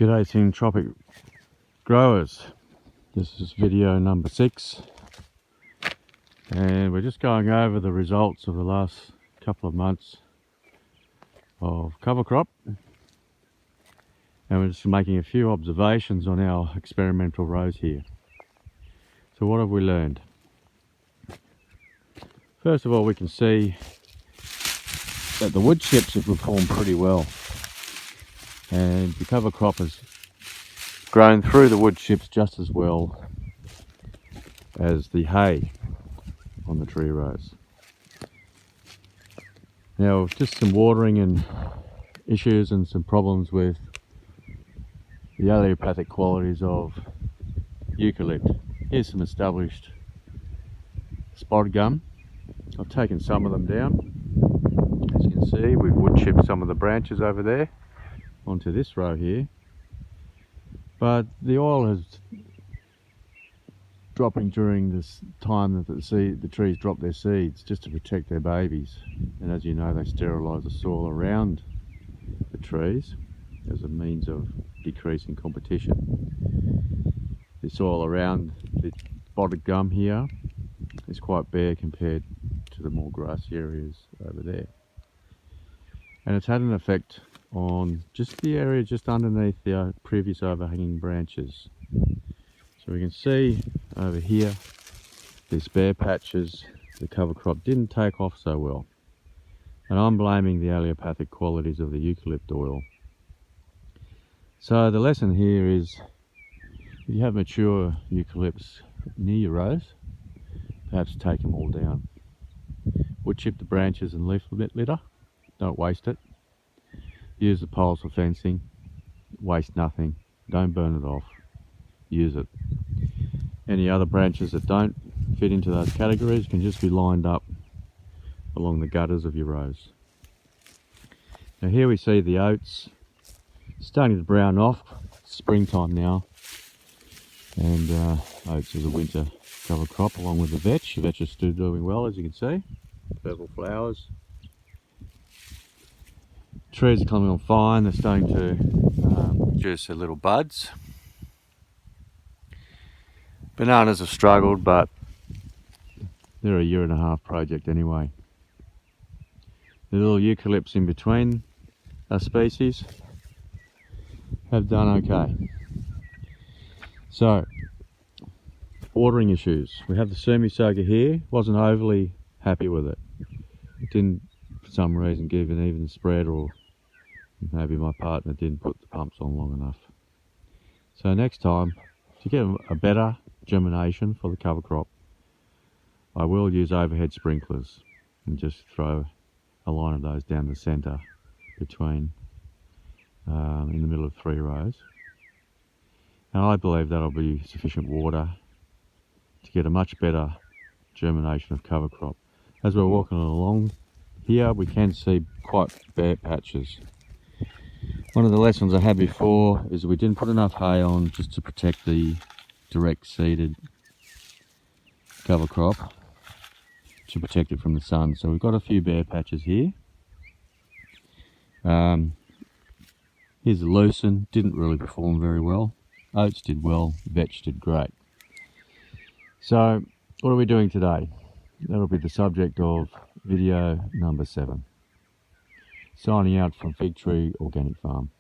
G'day Syntropic growers, this is video number 6 and we're just going over the results of the last couple of months of cover crop, and we're just making a few observations on our experimental rows here. So what have we learned? First of all, we can see that the wood chips have performed pretty well, and the cover crop has grown through the wood chips just as well as the hay on the tree rows. Now, just some watering and issues and some problems with the allelopathic qualities of eucalypt. Here's some established spotted gum. I've taken some of them down. As you can see, we've wood chipped some of the branches over there onto this row here, but the oil is dropping during this time that the trees drop their seeds, just to protect their babies. And as you know, they sterilise the soil around the trees as a means of decreasing competition. The soil around the spotted gum here is quite bare compared to the more grassy areas over there, and it's had an effect on just the area just underneath the previous overhanging branches. So we can see over here, these bare patches, the cover crop didn't take off so well, and I'm blaming the allelopathic qualities of the eucalypt oil. So the lesson here is, if you have mature eucalypts near your rows, perhaps take them all down. Wood chip the branches and leaf litter, don't waste it. Use the poles for fencing, waste nothing, don't burn it off, use it. Any other branches that don't fit into those categories can just be lined up along the gutters of your rows. Now here we see the oats starting to brown off. It's springtime now, and oats is a winter cover crop along with the vetch. The vetch is still doing well, as you can see, purple flowers. Trees are coming on fine, they're starting to produce their little buds. Bananas have struggled, but they're a 1.5-year project anyway. The little eucalypts in between our species have done okay. So, watering issues. We have the Sumisoga here, wasn't overly happy with it. It didn't, for some reason, give an even spread, or maybe my partner didn't put the pumps on long enough. So next time, to get a better germination for the cover crop, I will use overhead sprinklers and just throw a line of those down the centre between, in the middle of 3 rows. And I believe that'll be sufficient water to get a much better germination of cover crop. As we're walking along here, we can see quite bare patches. One of the lessons I had before is we didn't put enough hay on just to protect the direct seeded cover crop, to protect it from the sun. So we've got a few bare patches here. Here's the lucerne, didn't really perform very well. Oats did well, vetch did great. So what are we doing today? That'll be the subject of video number 7. Signing out from Fig Tree Organic Farm.